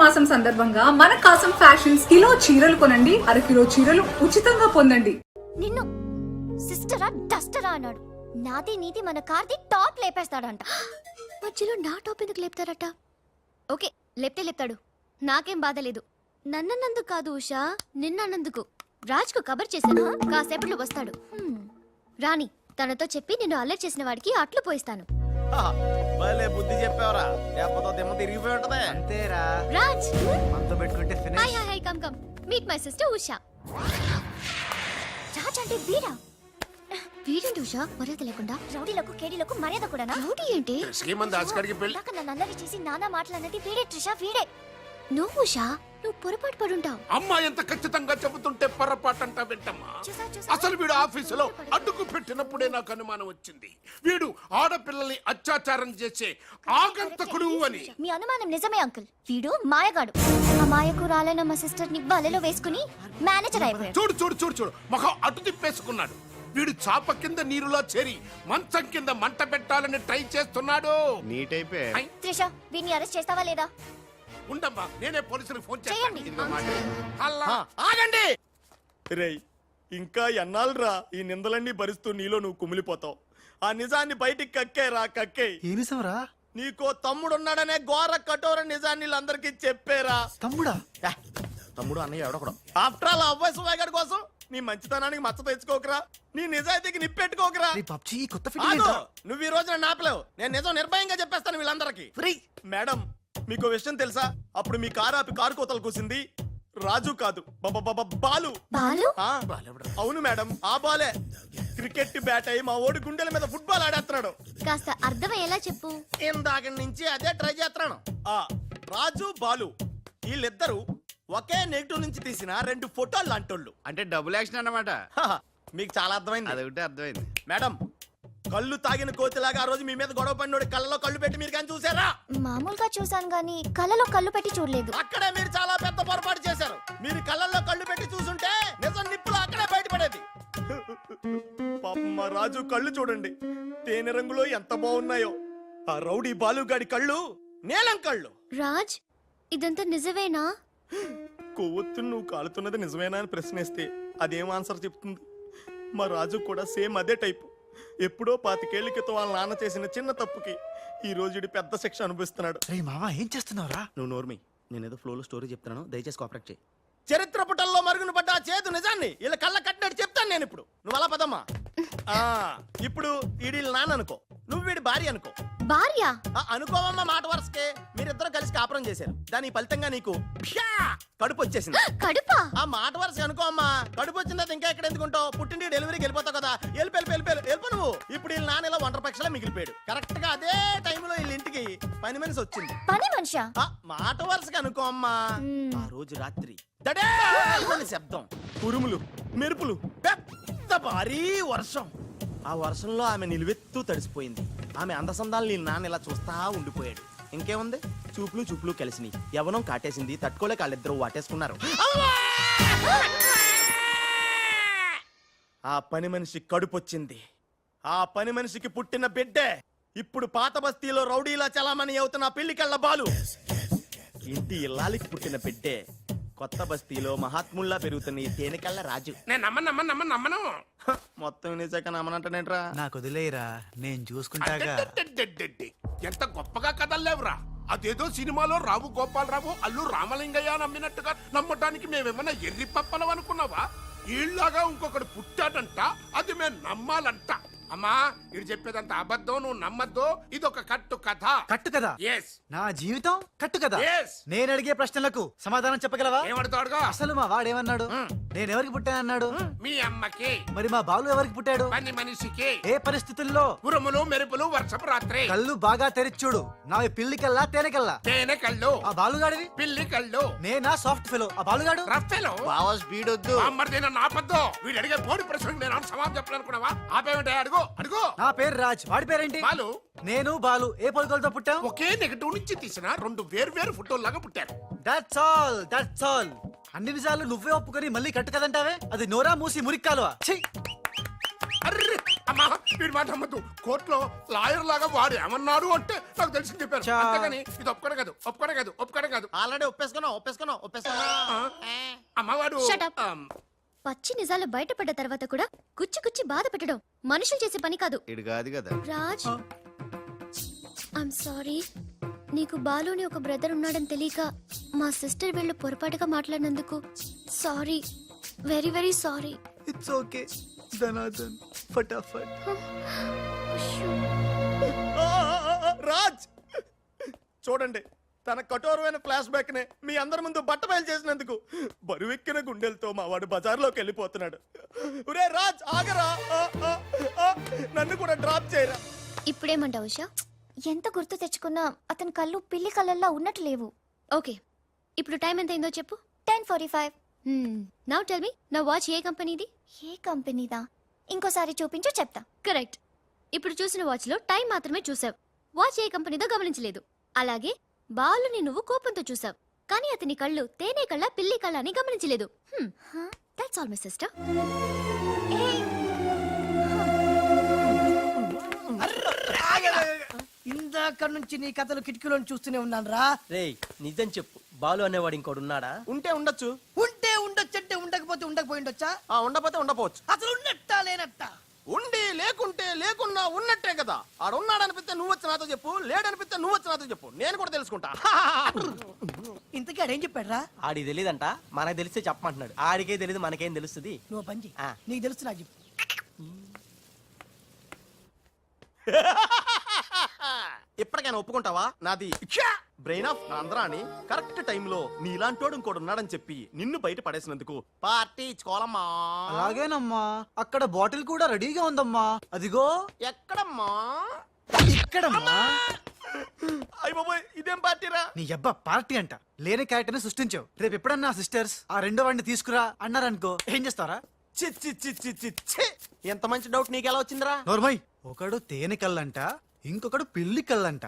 మాసం సందర్భంగా మన కాసం ఫ్యాషన్స్ కిలో చీరలు కొనండి, అరకిలో చీరలు ఉచితంగా పొందండి. నిన్ను సిస్టరా డస్టరా అన్నాడు. నాది నీది మన కార్ది టాప్ లేపేస్తాడంట. మధ్యలో నా టాప్ ఎందుకు లేపుతారట? ఓకే, లేపుతాడు, నాకేం బాధ లేదు. నన్నన్నందుకు కాదు ఉషా, నిన్నన్నందుకు. రాజ్కు కబర్ చేశాను, కాసేపట్లో వస్తాడు. రాణి తనతో చెప్పి నిన్ను అల్లరి చేసిన వాడికి అట్లు పోయిస్తాను. భలే బుద్ధి చెప్పావరా, లేకపోతే దిమ్మ తిరిగిపోయి ఉంటది. అంతేరా రాజ్, మనతో పెట్టుకుంటే hi hi hi, come come meet my sister Usha. Raj అంటే వీడా? వీడేంటి ఉషా మర్యాద లేకుండా? రౌడీలకు కేడీలకు మర్యాద కూడా. రౌడీ ఏంటి? నన్ను అల్లరి చేసి నానా మాటలన్నది వీడే ట్రిషా, వీడే. నువ్వు ఉషా, నువ్వు పొరపాటు పడుంటావు. అమ్మా ఎంత ఖచ్చితంగా చెబుతుంటే పొరపాటంటా వింటమ్మా. అసలు వీడు ఆఫీసులో అడ్డుకు పెట్టినప్పుడే నాకు అనుమానం వచ్చింది. వీడు ఆడపిల్లల్ని అత్యాచారం చేసే ఆగంతకుడు అని. మీ అనుమానం నిజమే అంకుల్. వీడు మాయగాడు. ఆ మాయకు రాలైన మా సిస్టర్ ని బలలో వేసుకుని మేనేజర్ అయిపోయాడు. చూడు చూడు చూడు చూడు, మొహం అటు తిప్పేసుకున్నాడు. వీడు చాప కింద నీరులో చేరి మంచం కింద మంట పెట్టాలని ట్రై చేస్తున్నాడు. నీట్ అయిపోయి. త్రిష, వీడిని అరెస్ట్ చేస్తావా లేదా? ఉండమ్మా, నేనే పోలీసులకు ఫోన్ చేయండి. ఆగండి. రేయ్, ఇంకా ఎన్నాళ్ళరా ఈ నిందలన్నీ భరిస్తూ నీలో నువ్వు కుమిలిపోతావు. ఆ నిజాన్ని బయటికి కక్కేరా, కక్కే. ఏ నిజంరా? నీకో తమ్ముడున్నాడనే ఘోర కఠోర నిజాన్ని వీళ్ళందరికీ చెప్పేరా. తమ్ముడా? తమ్ముడు అన్నయ్య ఎవడొకడు. ఆఫ్టర్ ఆల్ అవ్వాయి సువాగడ్ కోసం నీ మంచితనానికి మచ్చ తెచ్చుకోకరా, నీ నిజాయితీకి నిప్పెట్టుకోకరా. పబ్జీ కొత్త నువ్వు ఈ రోజున నాపలేవు. నేను నిజం నిర్భయంగా చెప్పేస్తాను వీళ్ళందరికీ. మేడం, మీకు విషయం తెలుసా? అప్పుడు మీ కారు ఆపి కారు కోతలు కూసింది రాజు కాదు, బాలు. బాలు? అవును మేడం, ఆ బాలే క్రికెట్ బ్యాట్ అయి మా ఓడి గుండెల మీద ఫుట్బాల్ ఆడేస్తున్నాడు. కాస్త అర్థమయ్యేలా చెప్పు. ఇందాక నుంచి అదే ట్రై చేస్తున్నాను. ఆ రాజు బాలు వీళ్ళిద్దరు ఒకే నెగిటివ్ నుంచి తీసిన రెండు ఫోటోలు లాంటోళ్ళు. అంటే డబుల్ యాక్షన్ అన్నమాట. మీకు చాలా అర్థమైంది. అదొకటి అర్థమైంది. మేడం, కళ్ళు తాగిన కోతిలాగా ఆ రోజు మీ మీద గొడవ పడినోడి కళ్ళలో కళ్ళు పెట్టి మీరు కానీ చూసారా? మామూలుగా చూసాను గానీ కళ్ళలో కళ్ళు పెట్టి చూడలేదు. అక్కడే మీరు చాలా పెద్ద పొరపాటు చేశారు. మీరు కళ్ళల్లో కళ్ళు పెట్టి చూసుంటే నిజం నిప్పులు అక్కడే బయటపడేది. పాపం మా రాజు కళ్ళు చూడండి, తేనె రంగులో ఎంత బాగున్నాయో. ఆ రౌడీ బాలుగాడి కళ్ళు నీలం కళ్ళు. రాజ్, ఇదంతా నిజమేనా? కొవ్వొత్తు నువ్వు కాలుతున్నది నిజమేనా అని ప్రశ్నిస్తే అదేం ఆన్సర్ చెప్తుంది? మా రాజు కూడా సేమ్ అదే టైపు. ఎప్పుడో 25 ఏళ్ల క్రితం వాళ్ళ నాన్న చేసిన చిన్న తప్పుకి ఈ రోజు పెద్ద శిక్ష అనుభవిస్తున్నాడు. మావా ఏం చేస్తున్నావురా? నువ్వు నోర్మి, నేనేదో ఫ్లోలో స్టోరీ చెప్తున్నాను, దయచేసి కోఆపరేట్ చేయి. చరిత్ర పుటల్లో మరుగున పడ్డ చేదు నిజాన్ని ఇలా కళ్ళ కట్టినట్టు చెప్తాను నేను ఇప్పుడు. నువ్వు అలా పదమ్మా. ఇప్పుడు ఈడి నాన్న అనుకో, నువ్వు వీడి భార్య అనుకో. భార్య అనుకోవమ్మా, మాట వరుసకే మీరిద్దరు కలిసి కాపురం చేశారు. దాని ఫలితంగా నీకు కడుపు వచ్చేసింది. కడుపా? ఆ మాట వరుస అనుకో అమ్మా. కడుపు వచ్చిన తర్వాత ఇంకా ఎక్కడ ఎందుకుంటావు? పుట్టింటి డెలివరీకి వెళ్ళిపోతావు కదా. వెళ్ళిపో నువ్వు. ఇప్పుడు వీళ్ళ నాన్న ఇలా ఒంటరి పక్షలా మిగిలిపోయాడు. కరెక్ట్ గా అదే టైంలో వీళ్ళ ఇంటికి పని మనిషి వచ్చింది. పని మనిషా? మాట వరుసగా అనుకో అమ్మా. ఆ రోజు రాత్రి దడే శబ్దం, ఉరుములు, మెరుపులు, పెద్ద భారీ వర్షం. ఆ వర్షంలో ఆమె నిలువెత్తు తడిసిపోయింది. ఆమె అందసందాలు నీ నాన్న ఇలా చూస్తా ఉండిపోయాడు. ఇంకేముంది, చూపులు కలిసినాయి. యవనం కాటేసింది. తట్టుకోలేక వాళ్ళిద్దరూ వాటేసుకున్నారు. ఆ పని మనిషి కడుపొచ్చింది. ఆ పని మనిషికి పుట్టిన బిడ్డే ఇప్పుడు పాత బస్తీలో రౌడీలా చలామణి అవుతున్న పెళ్లికెళ్ళ బాలు. ఇంటి ఇల్లాలికి పుట్టిన బిడ్డే కొత్త బస్తీలో మహాత్ముల్లా పెరుగుతున్న ఈ తేనెకళ్ళ రాజు. నేను నమ్మను. మొత్తం వినేసాక నమ్మనంటనేట్రా? నాకు వదిలేరా, నేను చూసుకుంటాగా. ఎంత గొప్పగా కథలు లేవురా. అదేదో సినిమాలో రావు గోపాలరావు అల్లు రామలింగయ్య నమ్మినట్టుగా నమ్మటానికి మేమేమన్నా ఎర్రి పప్పలం అనుకున్నావా? ఈళ్ళగా ఇంకొకడు పుట్టాడంట, అది మేము నమ్మాలంట. అమ్మా, ఇది చెప్పేదంత అబద్ధం, నువ్వు నమ్మద్దు. ఇదొక కట్టు కథ. కట్టు కదా? ఎస్. నా జీవితం కట్టు కదా? Yes. నేను అడిగే ప్రశ్నలకు సమాధానం చెప్పగలవా? ఏమడతాడుగా? అసలు మా వాడేమన్నాడు? నేను ఎవరికి పుట్టానన్నాడు? మీ అమ్మకి. మరి మా బాలు ఎవరికి పుట్టాడు? పని మనిషికి. ఏ పరిస్థితుల్లో? ఉరుములు మెరుపులు వర్షపు రాత్రి. కళ్ళు బాగా తెరిచూడు. నా పిల్లి కల్లా తేనె కల్లా. తేనె కళ్ళు. ఆ బాలుగాడివి? పిల్లి కళ్ళు. నేనా సాఫ్ట్ ఫెలో, ఆ బాలుగాడు రఫ్ ఫెలో. బావా స్పీడ్ వద్దు. అమ్మర్దైనా నాపద్దు. వీడు అడిగే పోటీ ప్రశ్నకు నేను సమాధానం చెప్పాలనుకున్నావా? ఆపేమంటే అడుగు. నా పేరు రాజ్, వాడి పేరేంటి? బాలు. నేను బాలు ఏ పొలకలతో పుట్టాం? ఒకే నెగటివ్ నుంచి తీసిన రెండు వేర్వేరు ఫోటోల్లాగా పుట్టారు. That's all. అన్ని నిజాలు నువ్వే ఒప్పుకొని మళ్ళీ కట్టు కదంటావే? అది నోరా మూసి మురిక్కాలువా? అర్రే, అమ్మా వీడి మాట నమ్మద్దు. కోర్టులో లాయర్ లాగా వాడు ఏమన్నారు అంటే నాకు తెలిసి చెప్పారు. చా. అంతేగాని ఇది ఒప్పుకోవడం కాదు. ఆల్రెడీ ఒప్పేసుకున్నా అమ్మవాడు Shut up. పచ్చి నిజాలు బయటపడ్డ తర్వాత కూడా గుచ్చి గుచ్చి బాధ పెట్టడం మనుషులు చేసే పని కాదు. ఇడు కాదు కదా. Raj I'm sorry. నీకు బాలుని ఒక బ్రదర్ ఉన్నాడని తెలియక మా సిస్టర్ వీళ్ళు పొరపాటుగా మాట్లాడినందుకు sorry, very very sorry. It's okay ధనాధన్ ఫటాఫట్. రాజ్ చూడండి, తన కఠోరమైన ఫ్లాష్ బ్యాక్ నే మీ అందరి ముందు బట్టబయలు చేసినందుకు బరువెక్కిన గుండెలతో మా వాడు బజార్లోకి వెళ్ళిపోతున్నాడు. ఒరే రాజ్ ఆగరా, నన్ను కూడా డ్రాప్ చేయరా. ఇప్పుడేమంటావు ఉషా? ఎంత గుర్తు తెచ్చుకున్నా అతని కళ్ళు పిల్లి కళ్ళల్లో ఉన్నట్టు లేవు. ఓకే, ఇప్పుడు టైం ఎంత అయిందో చెప్పు. 10:45. నౌ టెల్ మీ, నా వాచ్ ఏ కంపెనీది? ఏ కంపెనీదా? ఇంకోసారి చూపించు చెప్తా. కరెక్ట్. ఇప్పుడు చూసిన వాచ్ లో టైం మాత్రమే చూసావు, వాచ్ ఏ కంపెనీదో గమనించలేదు. అలాగే బాలుని నువ్వు కోపంతో చూసావు, కానీ అతని కళ్ళు తేనె కళ్ళ పిల్లి కళ్ళ అని గమనించలేదు. That's all my sister. ఇందాక నుంచి నీ కథలు కిటికీలో చూస్తూనే ఉన్నాను రా. రేయ్ నిజం చెప్పు, బాలు అనేవాడు ఇంకోడు ఉన్నాడా? ఉంటే ఉండొచ్చు, ఉంటే ఉండొచ్చంటే ఉండకపోతే ఉండకపోయి ఉండొచ్చా? ఉండపోతే ఉండపోవచ్చు. అసలు ఉన్నట్టా లేనట్టా? ఉండి లేకుంటే లేకున్నా ఉన్నట్టే కదా. ఆడున్నాడనిపిస్తే నువ్వు వచ్చి నాతో చెప్పు, లేడనిపిస్తే నువ్వు వచ్చి నాతో చెప్పు, నేను కూడా తెలుసుకుంటా. ఇంతకీ ఆడేం చెప్పాడు రా? ఆడికి తెలియదంట, మనకు తెలిస్తే చెప్పమంటున్నాడు. ఆడికే తెలియదు, మనకేం తెలుస్తుంది? నువ్వు పని చెయ్యి. ఆ. నీకు తెలుసు నాకు చెప్పు. ఇప్పటికైనా ఒప్పుకుంటావా? నాది బ్రెయిన్ ఆఫ్ ఆంధ్రా అని కరెక్ట్ టైంలో నీలాంటోడు ఇంకోటి ఉన్నాడని చెప్పి నిన్ను బయట పడేసినందుకు పార్టీ ఇచ్చుకోవాలమ్మా. అలాగేనమ్మా, అక్కడ బాటిల్ కూడా రెడీగా ఉందమ్మా. అదిగో ఎక్కడమ్మా? ఇక్కడమ్మా. అయ్య బాబోయ్, ఇదేం పార్టీరా? నీ అబ్బా పార్టీ అంట లేని క్యారెక్టర్ ని సృష్టించావు. రేపు ఎప్పుడన్నా సిస్టర్స్ ఆ రెండో వాడిని తీసుకురా అన్నారనుకో, ఏం చేస్తారా? చి చి చి చి చి చి. ఎంత మంచి డౌట్ నీకు ఎలా వచ్చిందిరా? నోర్మయ్, ఒకడు తేనె కళ్ళంట, ఇంకొకడు పిల్లి కళ్ళంట.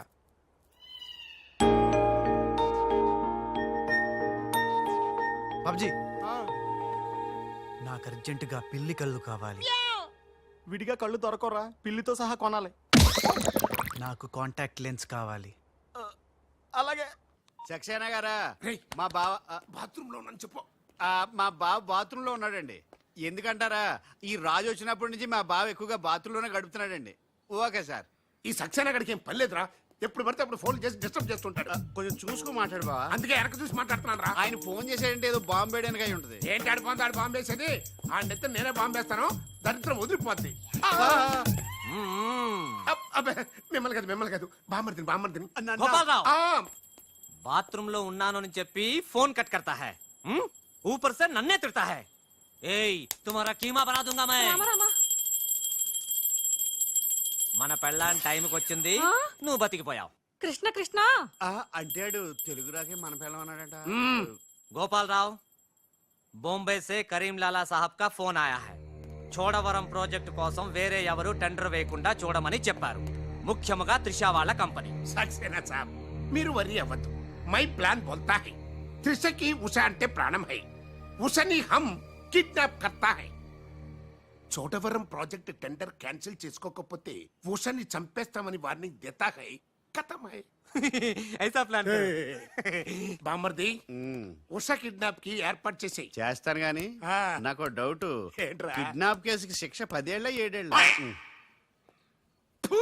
బాబ్జీ, నాకు అర్జెంటుగా పిల్లి కళ్ళు కావాలి. విడిగా కళ్ళు దొరకరా, పిల్లితో సహా కొనాలి. నాకు కాంటాక్ట్ లెన్స్ కావాలి. అలాగే. సక్సేనా గారా, రేయ్. మా బావ బాత్రూమ్ లో ఉన్నాను చెప్పు. మా బావ బాత్రూమ్ లో ఉన్నాడండి. ఎందుకంటారా, ఈ రాజు వచ్చినప్పటి నుంచి మా బావ ఎక్కువగా బాత్రూమ్ లోనే గడుపుతున్నాడండి. Okay sir. ఈ సక్సేనా గడికి ఏం పర్లేదురా, ఎప్పుడు పడితే అప్పుడు ఫోన్ చేసి డిస్టర్బ్ చేస్తుంటాడు. కొంచెం చూసుకో మాట్లాడు బావ. అందుకే వెనక చూసి మాట్లాడుతున్నాను రా. ఆయన ఫోన్ చేసాడంటే ఏదో బాంబు వేయడానికి అయి ఉంటది. ఏంటి ఆడు బాంబు వేసేది? ఆ నెత్త నేనే బాంబు వేస్తాను, దరిద్రం వదిలిపోద్ది. అబ్బే, మిమ్మల్ని కాదు బామ్మర్దిని. గోపాలరావు ఆ, బాత్రూమ్ లో ఉన్నాను అని చెప్పి ఫోన్ కట్ करता है ऊपर से नन्हे तिरता है ఏయ్ तुम्हारा कीमा बना दूंगा मैं మన పెళ్ళాన్ టైంకి వచ్చింది, నువ్వు బతికిపోయావు. కృష్ణ కృష్ణ అంటే ఆడు తెలుగు రాకే మన పిల్లం అన్నాడట. గోపాలరావు बॉम्बे से करीम लाला साहब का फोन आया है. చోడవరం ప్రాజెక్ట్ కోసం వేరే ఎవరు టెండర్ వేయకుండా చూడమని చెప్పారు, ముఖ్యముగా త్రిష వాళ్ళ కంపెనీ. సక్సేనా సాబ్, మీరు వరి అవ్వద్దు. మై ప్లాన్ బోల్తా హై. త్రిషకి ఉషా అంటే ప్రాణం హై. ఉషని హమ్ కిడ్నాప్ కర్తా హై. చోడవరం ప్రాజెక్ట్ టెండర్ క్యాన్సిల్ చేసుకోకపోతే ఉషని చంపేస్తామని వార్నింగ్ దేతా హై. ఖతం హై. ऐसा प्लान బామర్ది, ఉషా కిడ్నాప్ కి ఏర్పాటు చేసేయ్. చేస్తాను గాని ఆ. నాకు డౌట్. ఏంట్రా? కిడ్నాప్ కేసుకి శిక్ష 10 ఏళ్ళ 7 ఏళ్ళ? ఫు.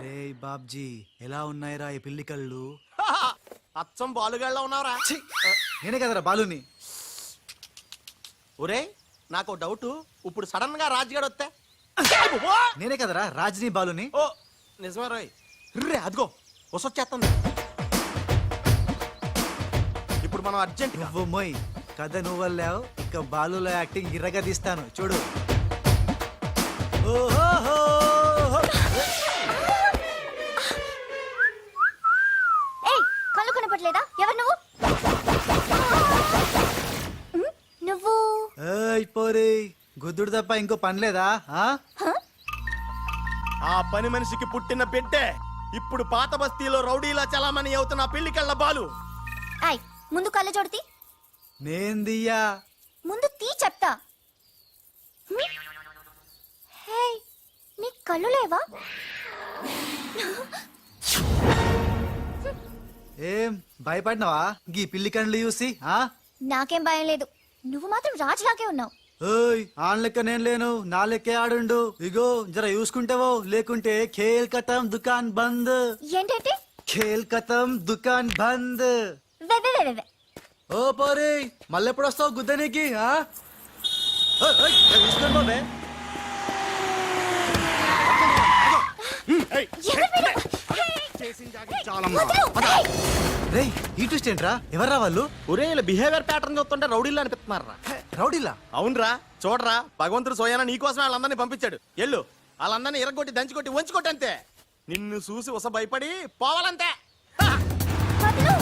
రే బాబ్జీ, ఎలా ఉన్నాయిరా ఈ పిల్లి కళ్ళు? అచ్చం బాలుగాళ్ళ ఉన్నావురా. ఛీ, నేనే కదరా బాలుని. ఒరే, నాకు డౌట్. ఇప్పుడు సడన్ గా రాజుగాడు వస్తే? నేనే కదరా రాజ్ని బాలుని. ఓ నిజమే రోయ్. రే అదిగో వసొచ్చేస్తుంది. ఇప్పుడు మనం అర్జెంట్ గా నువ్వు మొయ్, కథ నువ్వు వెళ్ళావు, ఇక బాలులో యాక్టింగ్ ఇర్రగా తీస్తాను చూడు. ఓహో, ఏయ్, కళ్ళు కనపడలేదా? ఎవరు నువ్వు? నువ్వు పోరే, గుద్దుడు తప్ప ఇంకో పని లేదా? ఆ పని మనిషికి పుట్టిన బిడ్డే ఇప్పుడు పాత బస్తీలో రౌడీలా చలామణి అవుతున్న పిల్లి కళ్ళ బాలు. ఐ ముందు కళ్ళ జోడితి. నేందియ్యా. ముందు తీ చెప్తా. హే నీ కళ్ళు లేవా? ఏం భయపడినావా గీ పిల్లి కండ్లు చూసి ఆ? నాకేం భయం లేదు, నువ్వు మాత్రం రాజులాగే ఉన్నావు. ఓయ్ ఆన్ లెక్క నేను లేను, నా లెక్కే ఆడుండు. ఇగో జర చూసుకుంటావో, లేకుంటే ఖేల్ కతం దుకాన్ బంద్. ఏంటంటే ఖేల్ కతం దుకాన్ బంద్. వే వే వే వే. ఓ పోరి మళ్ళెప్పుడు వస్తావు గుద్దనికి? ఆ? ఓయ్, ఓయ్, చూసుకోండి బాబే. ఎవరు మీరు? వదలు. రేయ్ ఈ ట్విస్ట్ ఏంట్రా? ఎవర్రా వాళ్ళు? ఒరే వీళ్ళ బిహేవియర్ ప్యాటర్న్ చూస్తుంటే రౌడీలు అనిపిస్తున్నారా? హే, రౌడీలా? అవునరా, చూడరా, భగవంతుడు సోయానా నీకోసమే వాళ్ళందరినీ పంపించాడు. ఎల్లు వాళ్ళందరినీ ఇరగొట్టి దంచికొట్టి వంచుకొట్టి అంతే. నిన్ను చూసి ఉస భయపడి పోవాలంతే. హా! వదలు.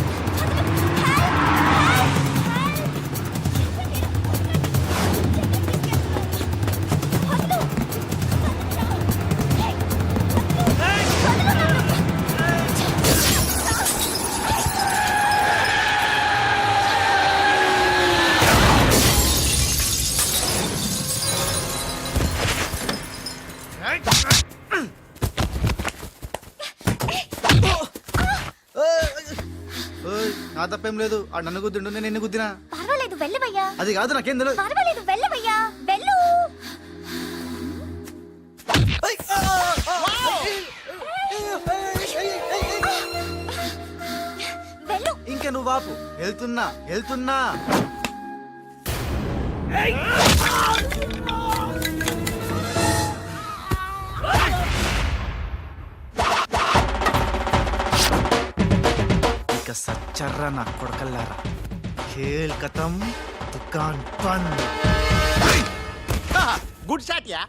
ఓయ్ నా తప్పేం లేదు, ఆ నన్ను గుద్దిండు, నేను నిన్ను గుద్దినా. పర్వాలేదు వెళ్ళవయ్యా. అది కాదు నాకేం తెలియదు. పర్వాలేదు వెళ్ళవయ్యా, వెళ్ళు. వెళ్ళు. ఇంకా నువ్వు వాపు. వెళ్తున్నా వెళ్తున్నా. ఇక సచ్చర్రా నా కొడకల్లారా. ఖేల్ కతం దుకాన్ బంద్. హా! Good shot yeah.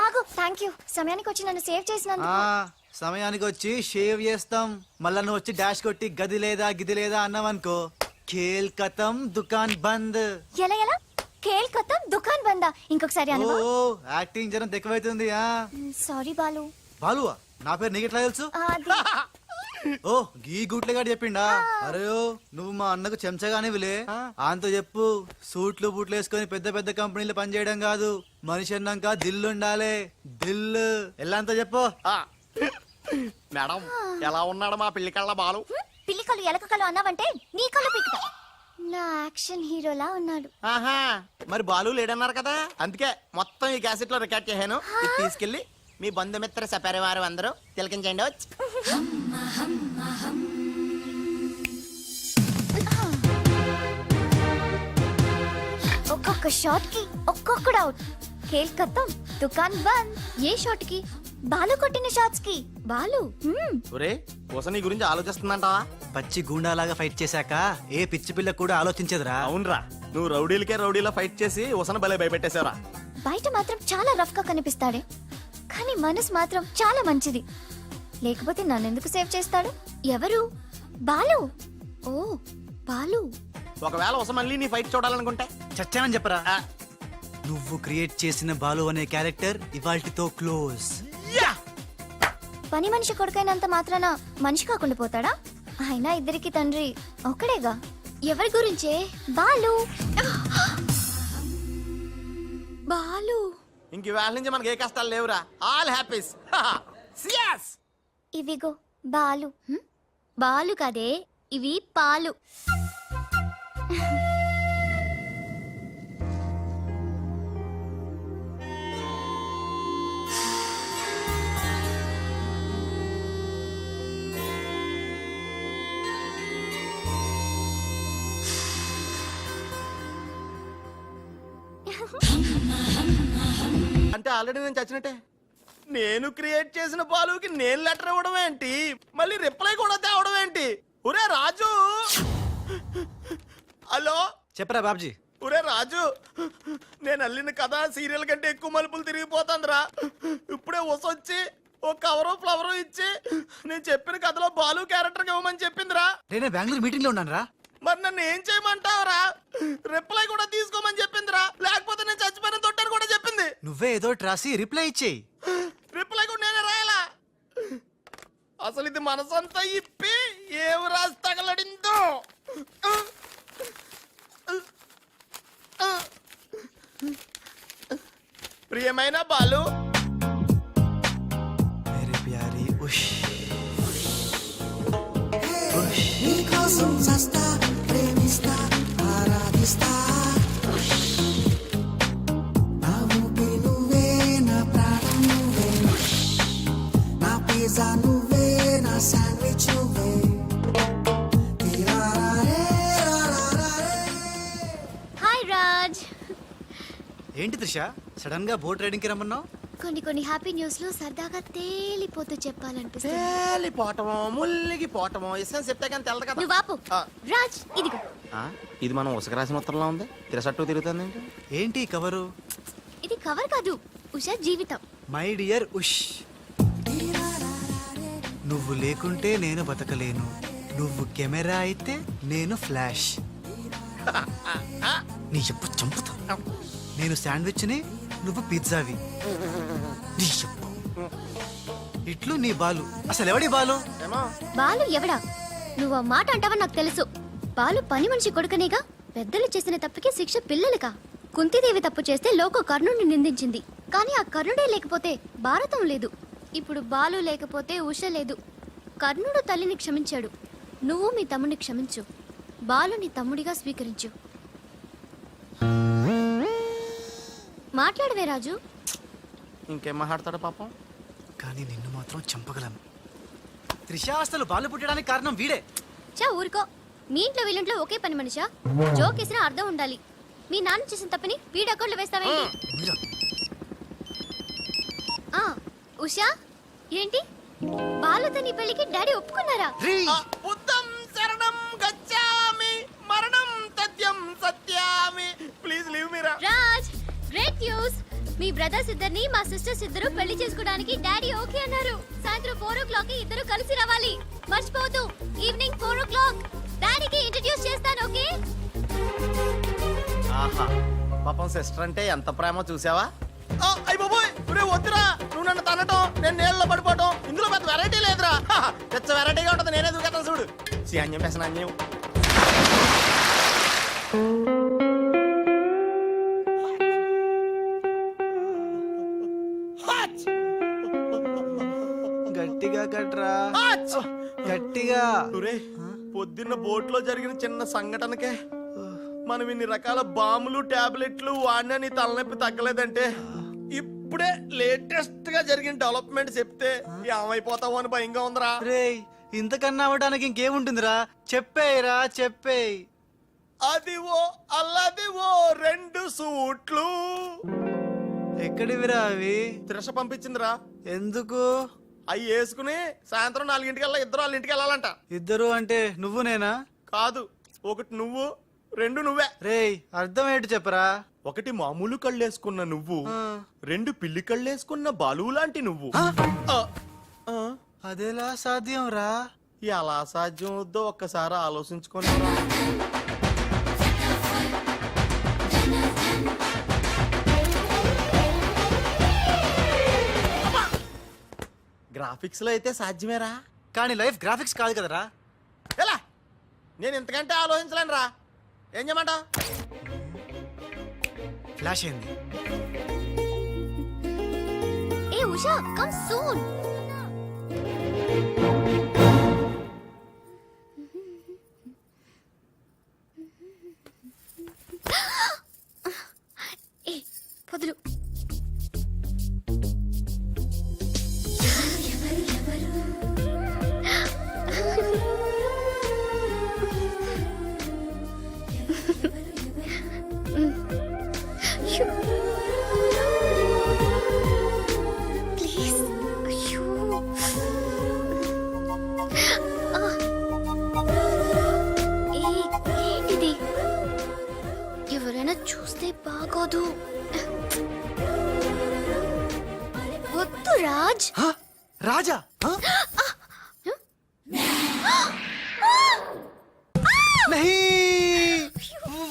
ఆగు. థ్యాంక్ యూ, సమయానికి వచ్చి నన్ను సేవ్ చేసినందుకు. సమయానికి వచ్చి షేవ్ చేస్తాం. మళ్ళా నువ్వు వచ్చి డాష్ కొట్టి గది లేదా గిది లేదా అన్నావనుకో, ఖేల్ కతం దుకాన్ బంద్. ఎలా ఎలా? కేల్ కథం దుకాన్ బందా. ఇంకొకసారి ఓ అనుభవం. యాక్టింగ్ జనం ఎక్కువైతుంది. సారీ బాలు. బాలువా? నా పేరు నీకు ఎట్లా తెలుసు? అది ఓ గీ గుట్లగాడు చెప్పిండా? అరే ఓ, నువ్వు మా అన్నకు చెంచగానే విలే. ఆయనతో చెప్పు, సూట్లు బూట్లు వేసుకొని పెద్ద పెద్ద కంపెనీలు పనిచేయడం కాదు, మనిషి అన్నాక దిల్లు ఉండాలి. దిల్లు ఎల్లాంతో చెప్పు. ఆ. మేడం ఎలా ఉన్నాడు మా పిల్లి కళ్ళ బాలు? పిల్లి కళ్ళు ఎలక కళ్ళు అన్నావంటే నీ కళ్ళు పీకుతా. నా యాక్షన్ హీరోలా ఉన్నాడు. ఆహా, మరి బాలు లేడన్నారు కదా, అందుకే మొత్తం ఈ క్యాసెట్ లో రికార్డ్ చేశాను. ఇది తీసుకెళ్లి మీ బంధుమిత్ర సపరివారు అందరూ తిలకించండి. వచ్చి ఒక్కొక్క షాట్ కి ఒక్కొక్కడు అవుట్. కేల్ కథం దుకాన్ బంద్. ఏ షాట్ కి? బాలు కొట్టిన షాట్స్ కి. బాలు ఒరే కోసం నీ గురించి ఆలోచిస్తుందంటావా? పచ్చి గూండాలాగా ఫైట్ చేశాక ఏ పిచ్చి పిల్ల కూడా ఆలోచించదురా. అవునరా, నువ్వు రౌడీలకే రౌడీలా ఫైట్ చేసి ఉసన భలే భయపెట్టేశారా. బయట మాత్రం చాలా రఫ్ గా కనిపిస్తాడే, కానీ మనసు మాత్రం చాలా మంచిది. లేకపోతే నన్నెందుకు సేవ్ చేస్తాడు? ఎవరు? బాలు. ఓ బాలు. ఒకవేళ ఉస మళ్ళీ నీ ఫైట్ చూడాలనుకుంటే చచ్చానని చెప్పరా. ఆ, నువ్వు క్రియేట్ చేసిన బాలు అనే క్యారెక్టర్ ఇవాల్టితో క్లోజ్. యా! పని మనిషి కొడుకైనంత మాత్రాన మనిషి కాకుండా పోతాడా? అయినా ఇద్దరికి తండ్రి ఒక్కడేగా. ఎవరి గురించే? బాలు. బాలు. ఇంక వేళ నుంచి మనకి ఏ కష్టాలు లేవురా. All happies. సియాస్. ఇవిగో బాలు. బాలు కదే, ఇవి పాలు. ఆల్రెడీ నేను చచ్చినట్టే. నేను క్రియేట్ చేసిన బాలుకి నేను లెటర్ ఇవ్వడం ఏంటి, మళ్ళీ రిప్లై కూడా తేవడం ఏంటి? ఒరే రాజు, హలో చెప్పరా బాబ్జీ. ఒరే రాజు, నేను అల్లిన కథ సీరియల్ కంటే ఎక్కువ మలుపులు తిరిగిపోతుందిరా. ఇప్పుడే వసొచ్చి ఓ కవరు ఫ్లవరు ఇచ్చి నేను చెప్పిన కథలో బాలు క్యారెక్టర్ ఇవ్వమని చెప్పిందిరా. నేను బెంగళూరు మీటింగ్ లో ఉన్నాను రా. మరి నన్ను ఏం చేయమంటావురా? రిప్లై కూడా తీసుకోమని చెప్పిందిరా, లేకపోతే నేను చచ్చిపోయిన తొట్టని కూడా చెప్పింది. నువ్వే ఏదో ఒకటి రాసి రిప్లై ఇచ్చేయి. రిప్లై కూడా నేనే రాయాలా? అసలు ఇది మనసంతా ఇప్పి ఏం రాసి తగలడిందో. ప్రియమైన బాలు, మేరే ప్యారీ ఉష్ నీకోసం సస్తా ప్రేమిస్తా ఆరాధిస్తా నా ఊపిరి నువ్వే నా ప్రాణం నువ్వే నా పిజ్జా నువ్వే నా శాండ్విచ్ నువ్వే హాయ్ రాజ్. ఏంటి త్రిష సడన్ గా బోట్ రైడింగ్ కి రమ్మన్నావు? కొన్ని హ్యాపీ న్యూస్ లో సరదాగా తేలిపోతూ చెప్పాలనిపిస్తుంది. తేలిపోవటమో ముల్లిగిపోవటమో ఇష్టం చెప్తే కానీ తెలదు కదా. నువ్వు ఆపు. ఆ. రాజ్ ఇదిగో. ఇది మనం ఉసక రాసిన ఉత్తరంలో ఉంది, తిరసట్టు తిరుగుతుంది. ఏంటి ఈ కవరు? ఇది కవర్ కాదు, ఉషా జీవితం. మై డియర్ ఉష్, నువ్వు లేకుంటే నేను బతకలేను. నువ్వు కెమెరా అయితే నేను ఫ్లాష్. నీ చెప్పు చంపుతా. నేను శాండ్విచ్ని, నువ్వు పిజ్జావి. నీ చెప్పు ఇట్లు నీ బాలు. అసలు ఎవడి బాలు? బాలు ఎవడా? నువ్వు ఆ మాట అంటావని నాకు తెలుసు. బాలు పని మనిషి కొడుకనేగా. పెద్దలు చేసిన తప్పుకి శిక్ష పిల్లలకా? కుంతీదేవి తప్పు చేస్తే లోక కర్ణుడిని నిందించింది, కానీ ఆ కర్ణుడే లేకపోతే భారతం లేదు. ఇప్పుడు బాలు లేకపోతే ఉష లేదు. కర్ణుడు తల్లిని క్షమించాడు, నువ్వు మీ తమ్ముడిని క్షమించు. బాలుని తమ్ముడిగా స్వీకరించు. మాట్లాడవే రాజు. ఇంకేం మాట్లాడతాడు పాపం. కానీ నిన్ను మాత్రం చంపగలను. త్రిష అసలు బాలు పుట్టడానికి కారణం వీడే. చా ఊరుకో. మీ ఇంట్లో వీళ్ళింట్లో ఒకే పని మనిషా? జోక్ వేసినా అర్థం ఉండాలి. మీ నాన్న చేసిన తప్పని వీడి అకౌంట్లో వేస్తావేంటి? మీరా? ఆ, ఉషా ఏంటి బాలుతో నీ పెళ్లికి డాడీ ఒప్పుకున్నారా? రేయ్! బుద్ధం శరణం గచ్చామి మరణం తథ్యం సత్యామి. ప్లీజ్ లీవ్ మీ రా. Raj, great news. మీ బ్రదర్స్ ఇద్దరిని మా సిస్టర్స్ ఇద్దరు పెళ్లి చేసుకోవడానికి డాడీ ఓకే అన్నారు. సాయంత్రం 4 o'clock కి ఇద్దరు కలిసి రావాలి. మర్చిపోవద్దు. ఈవినింగ్ 4 o'clock డాడీకి ఇంట్రడ్యూస్ చేస్తాను. ఓకే? ఆహా, పాపం సిస్టర్ అంటే ఎంత ప్రేమో చూసావా? అయ్య బాబోయ్, వద్దురా. నువ్వు నన్ను తనటం, నేను నీళ్ళలో పడిపోవటం, ఇందులో పెద్ద వెరైటీ లేదురా. పెద్ద వెరైటీగా ఉంటుంది. నేనే దూకేస్తాను చూడు. అన్యం పెసన అన్యం. గట్టిగా కట్రా, గట్టిగా. పొద్దున్న బోట్ లో జరిగిన చిన్న సంఘటనకే మనం ఇన్ని రకాల బాంబులు టాబ్లెట్లు వాడినా నీ తలనొప్పి తగ్గలేదంటే, ఇప్పుడే లేటెస్ట్ గా జరిగిన డెవలప్మెంట్ చెప్తే ఏమైపోతావు అని భయంగా ఉందిరా. రేయ్, ఇంతకన్నా అవ్వడానికి ఇంకేముంటుందిరా? చెప్పేయరా, చెప్పేయ్. అదివో అల్లదివో 2 సూట్లు. ఎక్కడివిరా అవి? త్రిష పంపించిందిరా. ఎందుకు? అవి వేసుకుని సాయంత్రం 4 ఇద్దరు వాళ్ళ ఇంటికి వెళ్ళాలంట. ఇద్దరు అంటే నువ్వు నేనా? కాదు, 1 నువ్వు 2 నువ్వే. రేయ్, అర్థం ఏంటి చెప్పరా? 1 మామూలు కళ్ళేసుకున్న నువ్వు, 2 పిల్లి కళ్ళేసుకున్న బాలు లాంటి నువ్వు. అదెలా సాధ్యం రా? ఎలా సాధ్యం వద్దో ఒక్కసారి ఆలోచించుకొని. గ్రాఫిక్స్ లో అయితే సాధ్యమేరా, కానీ లైఫ్ గ్రాఫిక్స్ కాదు కదరా. ఎలా? నేను ఇంతకంటే ఆలోచించలేను రా. ఏం చేయమంటావు? ఫ్లాష్ అయింది. ఏ ఉషా, కమ్ సూన్. ఏ పొదలు. ఏంటిది? ఎవరైనా చూస్తే బాగోదు. వద్దు రాజ్. హ? రాజా హ? నహీ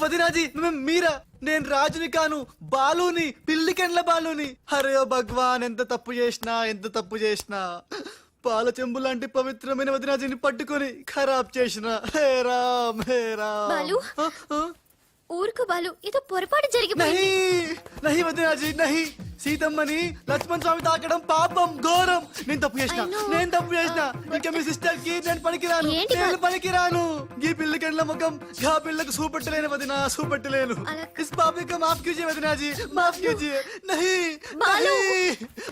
వదినాజీ మీరా నేను రాజుని కాను బాలుని పిల్లికెండ్ల బాలుని అరే ఓ భగవాన్ ఎంత తప్పు చేసినా పాల చెంబు లాంటి పవిత్రమైన వదినాజీని పట్టుకొని ఖరాబ్ చేసిన హే రామ్ బాలు? హ? హ? ఊరుకు బాలు, ఏదో పొరపాటు జరిగిపోయింది. నహి వదినాజీ నహి సీతమ్మని లక్ష్మణ్ స్వామి తాకడం పాపం ఘోరం. నేను తప్పు చేసిన ఇంకా మీ సిస్టర్ కి నేను పనికిరాను ఈ పిల్లకెండ్ల ముఖం గా పిల్లకు చూపెట్టలేను వదినా చూపెట్టలేను. ఇస్ పాపి కా మాఫ్ కీజియే వదినాజీ మాఫ్ కీజియే. నహి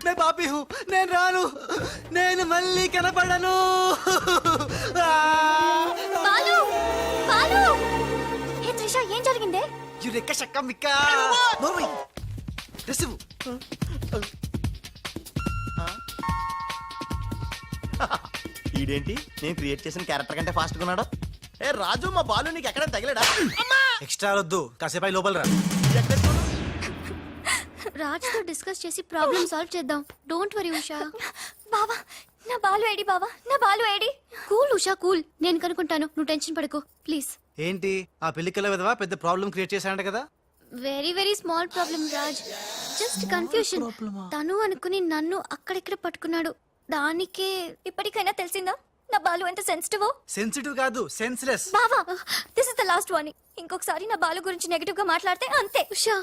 मैं पापी हूँ నేను రాను నేను మళ్ళీ కనపడను. బాలు బాలు హే త్రిష, ఏం జరిగిందే? యురెక్క షక్క మిక్క మోమి రిసివ్ ఈడేంటి నేను క్రియేట్ చేసిన క్యారెక్టర్ కంటే ఫాస్ట్ గా ఉన్నాడు. ఏ రాజు మా బాలు నీకు ఎక్కడ తగిలాడా? ఎక్స్ట్రా వద్దు కాసేపై లోపల రా. రాజ్ తో డిస్కస్ చేసి ప్రాబ్లం సాల్వ్ చేద్దాం. Don't worry Usha. బావా నా బాలు ఏడి? బావా నా Balu AD? Cool Usha cool, నేను కనుక్కుంటాను, నువ్వు టెన్షన్ పడకు ప్లీజ్. ఏంటి ఆ పెళ్లికల విధవా పెద్ద ప్రాబ్లం క్రియేట్ చేశాడంట కదా? Very small problem Raj, just confusion. తను అనుకుని నన్ను అక్కడిక్కడ పట్టుకున్నాడు, దానికే. ఇప్పటికైనా తెలిసిందా నా బాలు ఎంత సెన్సిటివ్? సెన్సిటివ్ కాదు సెన్స్లెస్. బావా this is the last warning. ఇంకొకసారి నా బాలు గురించి నెగటివ్ గా మాట్లాడితే అంతే. ఉషా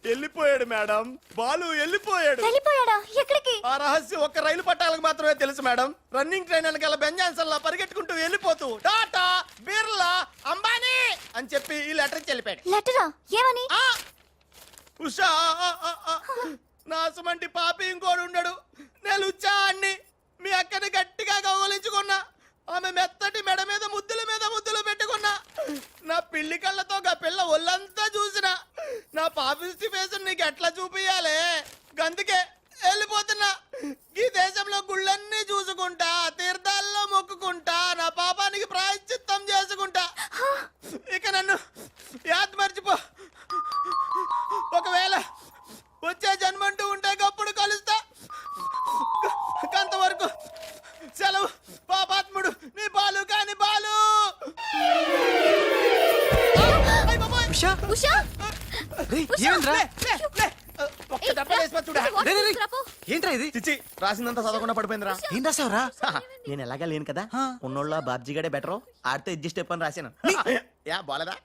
వెళ్ళిపోయాడు మేడం, బాలు వెళ్ళిపోయాడు. వెళ్ళిపోయాడా? ఎక్కడికి? ఆ రహస్యం ఒక్క రైలు పట్టాలకు మాత్రమే తెలుసు మేడం. రన్నింగ్ ట్రైన్ వెనకాల బెంజాన్సన్ పరిగెట్టుకుంటూ వెళ్ళిపోతూ టాటా బిర్లా అంబానీ అని చెప్పి ఈ లెటర్ ఇచ్చి వెళ్ళిపోయాడు. లెటరా? ఏమని? ఉషా నా సుమంటి పాపి ఇంకోడు ఉండడు. నేను ఉచ్చా అన్ని మీ అక్కని గట్టిగా కౌగలించుకున్నా. ఆమె మెత్తటి మెడ మీద ముద్దులు పెట్టుకున్నా. నా పిల్లి కళ్ళతో గా పిల్ల ఒళ్ళంతా చూసిన. నా పాపిస్టి ఫేస్ నీకు ఎట్లా చూపియాలే? గందుకే వెళ్ళిపోతున్నా. ఈ దేశంలో గుళ్ళన్నీ చూసుకుంటా, తీర్థాల్లో మొక్కుకుంటా, నా పాపానికి ప్రాయశ్చిత్తం చేసుకుంటా. ఇక నన్ను యాద్ మర్చిపో. ఒకవేళ వచ్చే జన్మంటూ ఉంటే గప్పుడు కలుస్తా. అంతవరకు సెలవు. పాపాత్ముడు నీ బాలు కాని బాలు. ఉషా ఏంట్రా ఇది? చిచ్చి రాసిందంతా చదవకుండా పడిపోయిందిరా. ఏం రాసావురా? నేను ఎలాగా లేను కదా, ఉన్నోళ్ళ బాబ్జీగాడే బెటర్, ఆడితే అడ్జస్ట్ అయిపోయి రాశాను. యా బాలేదా?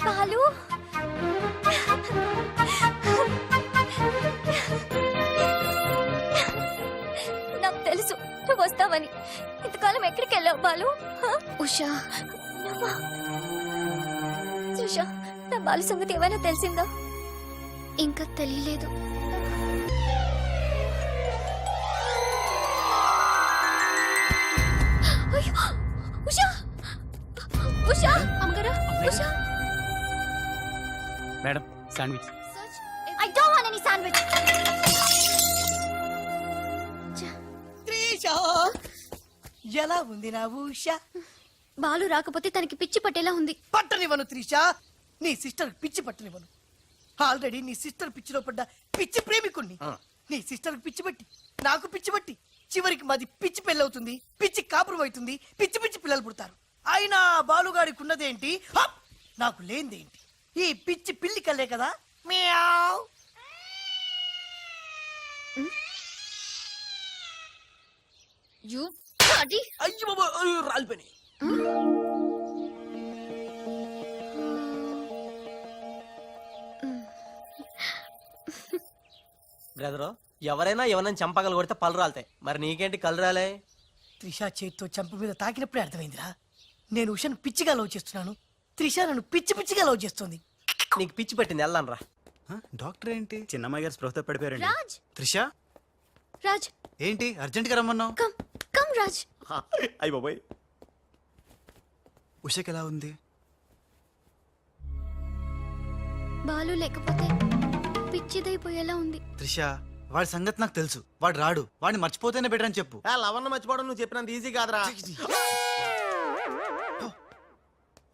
బాలు నాకు తెలుసు నువ్వు వస్తావని. ఇంతకాలం ఎక్కడికి వెళ్ళావు బాలు? ఉషా ఉషా, నా బాలు సంగతి ఏమైనా తెలిసిందా? ఇంకా తెలియలేదు. ఉషా ఉషా అమ్మగారా Usha. Madam sandwich. I don't want any sandwich. Trisha ఎలా ఉంది నా ఉష? బాలు రాకపోతే తనకి పిచ్చి పట్టేలా ఉంది. పట్టనివ్వను త్రిష, నీ సిస్టర్ పిచ్చి పట్టనివ్వను. ఆల్రెడీ నీ సిస్టర్ పిచ్చిలో పడ్డ పిచ్చి ప్రేమికుణ్ణి. నీ సిస్టర్ పిచ్చి పట్టి నాకు పిచ్చి పట్టి చివరికి మాది పిచ్చి పెళ్ళవుతుంది, పిచ్చి కాపురం అవుతుంది, పిచ్చి పిచ్చి పిల్లలు పుడతారు. అయినా బాలుగాడికి ఉన్నదేంటి, హప్! నాకు లేనిదేంటి? ఈ పిచ్చి పిల్లి కల్లే కదా. మియావ్. You bloody. అయ్యో బాబా, రాలిపోయి. బ్రదరు ఎవరైనా ఎవరైనా చంపగలు కొడితే పళ్ళు రాలుతాయి, మరి నీకేంటి కళ్ళు రాలే? త్రిష చేత్తో చంప మీద తాకినప్పుడే అర్థమైందిరా. నేను ఉషను పిచ్చిగా లవ్ చేస్తున్నాను, త్రిష నన్ను పిచ్చిగా లవ్ చేస్తుంది. నీకు పిచ్చి పెట్టింది వెళ్ళాను రా. డాక్టర్ ఏంటి? చిన్నమ్మాయి గారు స్పృహతో పడిపోయారండి. రాజ్ త్రిష రాజ్ ఏంటి అర్జెంట్ గా రమ్మన్నావు? Come come Raj. అయ్యి బాబాయ్. ఉషకి ఎలా ఉంది? బాలు లేకపోతే పిచ్చిదైపోయేలా ఉంది. త్రిష వాడి సంగతి నాకు తెలుసు. వాడు రాడు. వాడిని మర్చిపోతేనే బెటర్ అని చెప్పు. లవన్న మర్చిపోవడం నువ్వు చెప్పినంత ఈజీ కాదురా.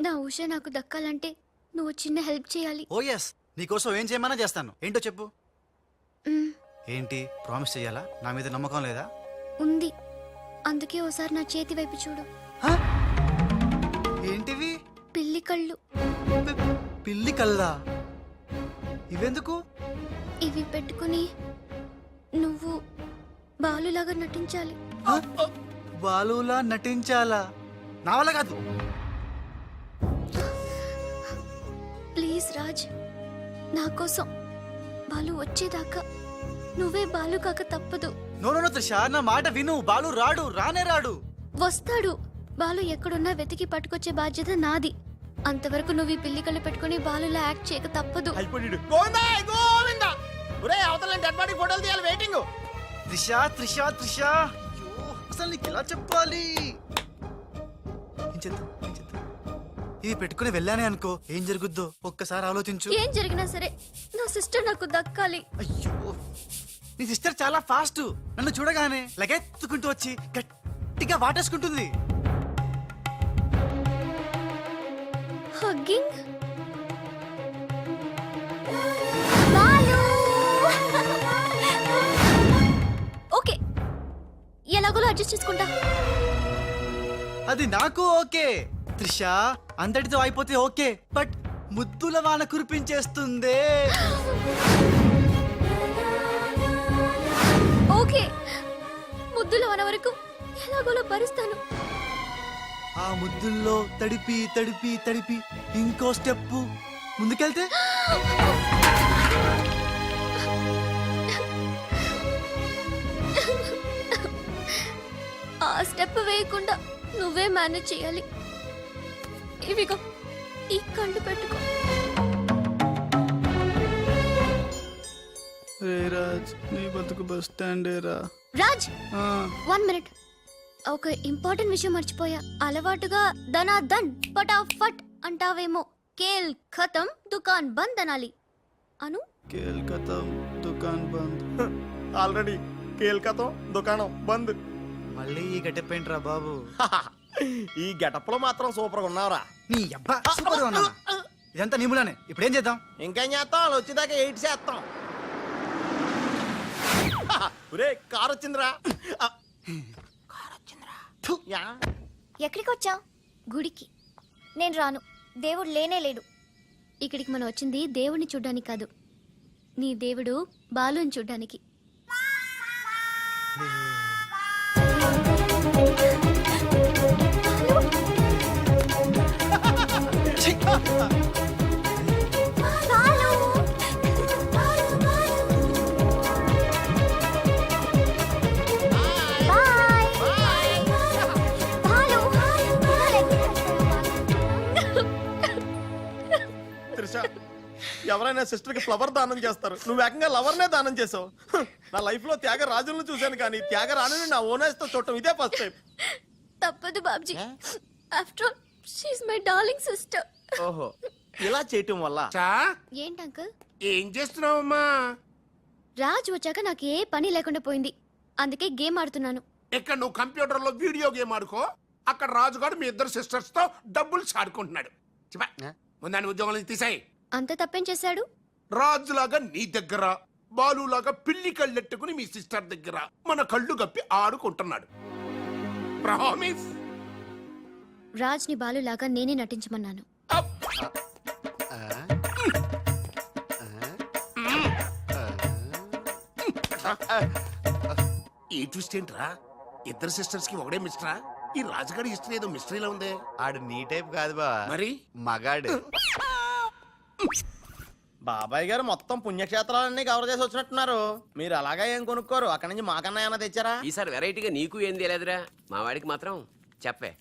నా ఉష నాకు దక్కాలంటే నువ్వు చిన్న హెల్ప్ చేయాలి. ఓ ఎస్, నీకోసం ఏం చేయమన్నా చేస్తాను. ఏంటో చెప్పు. మ్, ఏంటి ప్రామిస్ చెయ్యాలా? నా మీద నమ్మకం లేదా? ఉంది. అందుకే ఓసారి నా చేతి వైపు చూడు. హ? ఏంటివి? పిల్లి కళ్ళు. పిల్లి కల్లా? ఇవెందుకు? ఇవి పెట్టుకుని నువ్వు బాలులాగా నటించాలి. హ? బాలులా నటించాలా? నా వల్ల కాదు. ప్లీజ్ రాజ్, నా కోసం బాలు వచ్చేదాకా నువ్వే బాలు కాక తప్పదు. నో నో నో త్రిష, నా మాట విను. బాలు రాడు, రానే రాడు. వస్తాడు. బాలు ఎక్కడున్నా వెతికి పట్టుకొచ్చే బాధ్యత నాది. అంతవరకు నువ్వు ఈ పిల్లి కళ్ళు పెట్టుకుని బాలులా యాక్ట్ చేయక తప్పదు. అయిపోయాడు. గోవిందా గోవిందా. ఒరే అవతల డెడ్ బాడీ ఫోటోలు తీయాలి, వెయిటింగ్. త్రిష త్రిష త్రిష, అయ్యో, అసలు నీకు ఎలా చెప్పాలి? ఏం చేద్దాం, ఏం చేద్దాం? ఇది పెట్టుకుని వెళ్ళానే అనుకో, ఏం జరుగుద్దో ఒక్కసారి ఆలోచించు. ఏం జరిగినా సరే నా సిస్టర్ నాకు దక్కాలి. అయ్యో, నీ సిస్టర్ చాలా ఫాస్ట్. నన్ను చూడగానే లగెత్తుకుంటూ వచ్చి గట్టిగా వాటేసుకుంటుంది. హగ్గింగ్. బాలు. ఓకే, ఎలాగోలా అడ్జస్ట్ చేసుకుంటా. అది నాకు ఓకే. త్రిష అంతటితో అయిపోతే ఓకే, బట్ ముద్దుల వాన కురిపించేస్తుందే. ఓకే, ముద్దుల వన వరకు ఎలాగోలా భరిస్తాను. ఆ ముద్దుల్లో తడిపి తడిపి తడిపి ఇంకో స్టెప్ ముందుకెళ్తే ఆ స్టెప్ వేయకుండా నువ్వే మేనేజ్ చేయాలి. ఇవిగో ఈ కళ్ళు పెట్టుకో. రాజ్, నీ బతుకు బస్ స్టాండ్ రా. రాజ్, 1 మినిట్. ఒక ఇంపార్టెంట్ విషయం మర్చిపోయా. అలవాటుగా ధనాధన్ ఫటాఫట్ అంటావేమో. కేల్ ఖతం దుకాన్ బంద్ అనాలి. అను. కేల్కతా దుకాన్ బంద్. ఆల్రెడీ కేల్కతో దుకాణం బంద్. మళ్ళీ ఈ గట్టెప్పేంట్రా బాబు? ఈ గెటప్ లో మాత్రం సూపర్ గా ఉన్నావురా. నీ అబ్బా సూపర్ గా ఉన్నానా? ఇదంతా నీములానే. ఇప్పుడు ఏం చేద్దాం? ఇంకేం చేస్తాం, వాళ్ళు వచ్చేదాకా 8 చేస్తాం. ఒరే కార్ వచ్చిందిరా. థు, యా. ఎక్కడికి వచ్చావు? గుడికి. నేను రాను. దేవుడు లేనే లేడు. ఇక్కడికి మనం వచ్చింది దేవుడిని చూడ్డానికి కాదు, నీ దేవుడు బాలుని చూడ్డానికి. త్రిష, ఎవరైనా సిస్టర్ కి ఫ్లవర్ దానం చేస్తారు, నువ్వు ఏకంగా లవర్నే దానం చేసావు. నా లైఫ్ లో త్యాగరాజులను చూశాను కానీ త్యాగరాణిని నా ఓనర్స్ తో చూడటం ఇదే ఫస్ట్ టైం. తప్పదు Babji. After all she is my darling sister. ఓహో, ఇలా చేయటం వల్ల ఏంటి అంకుల్? ఏం చేస్తున్నావమ్మా? రాజ్ వచ్చాక నాకు ఏ పని లేకుండా పోయింది. అందుకే గేమ్ ఆడుతున్నాను. ఇక్కడ నువ్వు కంప్యూటర్ లో వీడియో గేమ్ ఆడుకో, అక్కడ రాజుగాడు మీ ఇద్దరు సిస్టర్స్ తో డబ్బులు ఆడుకుంటున్నాడు. ముందాన్ని ఉద్యోగం నుంచి తీసాయి. అంత తప్పేం చేశాడు? రాజులాగా నీ దగ్గర, బాలులాగా పిల్లి కళ్ళెట్టుకుని మీ సిస్టర్ దగ్గర మన కళ్ళు గప్పి ఆడుకుంటున్నాడు. ప్రామిస్. రాజ్ ని బాలులాగా నేనే నటించమన్నాను. ఈ ట్విస్ట్ ఏంట్రా? ఇద్దరు సిస్టర్స్ కి ఒకడే మిస్టరా? ఈ రాజుగాడి హిస్టరీ ఏదో మిస్టరీలో ఉందే. ఆడు నీ టైప్ కాదు బా, మరి మగాడు. బాబాయ్ గారు మొత్తం పుణ్యక్షేత్రాలన్నీ కవర్ చేసి వచ్చినట్టున్నారు. మీరు అలాగా ఏం కొనుక్కోరు, అక్కడి నుంచి మాకన్నా ఏమైనా తెచ్చారా? ఈసారి వెరైటీగా నీకు ఏం తెలియదురా, మా వాడికి మాత్రం చెప్పే.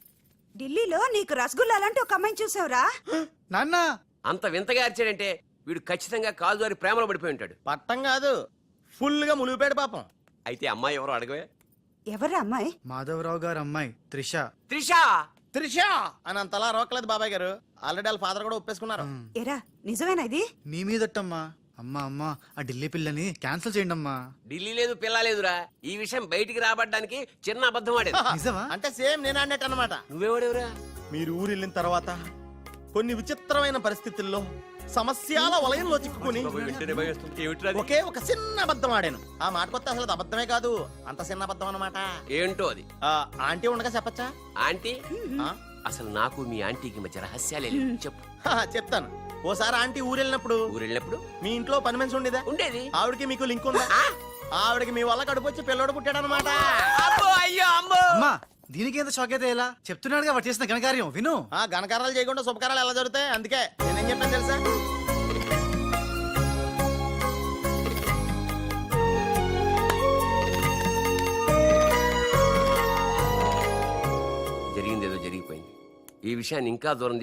ఢిల్లీలో నీకు రసగుల్లా లాంటి ఒక అమ్మాయిని చూసావురా? నాన్న అంత వింతగా అరిచాడంటే వీడు ఖచ్చితంగా కాలు జారి ప్రేమలో పడిపోయి ఉంటాడు. పట్టం కాదు, ఫుల్ గా ములిగిపోయాడు పాపం. అయితే అమ్మాయి ఎవరో అడగవే. ఎవరా అమ్మాయి? మాధవరావు గారు అమ్మాయి త్రిష. త్రిష. త్రిష అని అంతలా రోకలేదు బాబాయ్ గారు. ఆల్రెడీ వాళ్ళ ఫాదర్ కూడా ఒప్పేసుకున్నారు. ఎరా నిజమేనా ఇది? నీ మీదట్టమ్మా. అమ్మా అమ్మా ఆ ఢిల్లీ పిల్లని క్యాన్సిల్ చేయండి అమ్మా. ఢిల్లీ లేదు పిల్ల లేదురా. ఈ విషయం బయటికి రాబడ్డానికి చిన్న అబద్ధం ఆడేది. నిజమా? అంటే సేమ్ నేను అన్నట్టు అనమాట. నువ్వేవాడేవురా? మీరు ఊరు వెళ్ళిన తర్వాత కొన్ని విచిత్రమైన పరిస్థితుల్లో సమస్యల వలయంలో చిక్కుకుని ఒకే ఒక చిన్న అబద్ధం ఆడాను. ఆ మాట కొత్త అసలు అది అబద్ధమే కాదు, అంత చిన్న అబద్ధం అన్నమాట. ఏంటో అది? ఆంటీ ఉండగా చెప్పచ్చా? ఆంటీ? ఆ? అసలు నాకు మీ ఆంటీకి మధ్య రహస్యాలే లేవు. చెప్పు. చెప్తాను. ఓసారి ఆంటీ ఊరు వెళ్ళినప్పుడు ఊరెళ్ళినప్పుడు మీ ఇంట్లో పని మనిషి ఉండేదా? ఉండేది. ఆవిడకి మీకు లింక్ ఉందా? ఆవిడకి మీ వల్ల కడుపు వచ్చి పిల్లడు పుట్టాడు అనమాట. అయ్యో అమ్మో. అమ్మా దీనికి ఎంత షాక్ అయితే ఎలా? చెప్తున్నాడుగా వాడు చేసిన ఘనకార్యం విను. ఘనకారాలు చేయకుండా శుభకారాలు ఎలా జరుగుతాయి? అందుకే నేనేం చెప్పాను తెలుసా? జరిగింది ఏదో జరిగిపోయింది. ఈ విషయాన్ని ఇంకా దూరం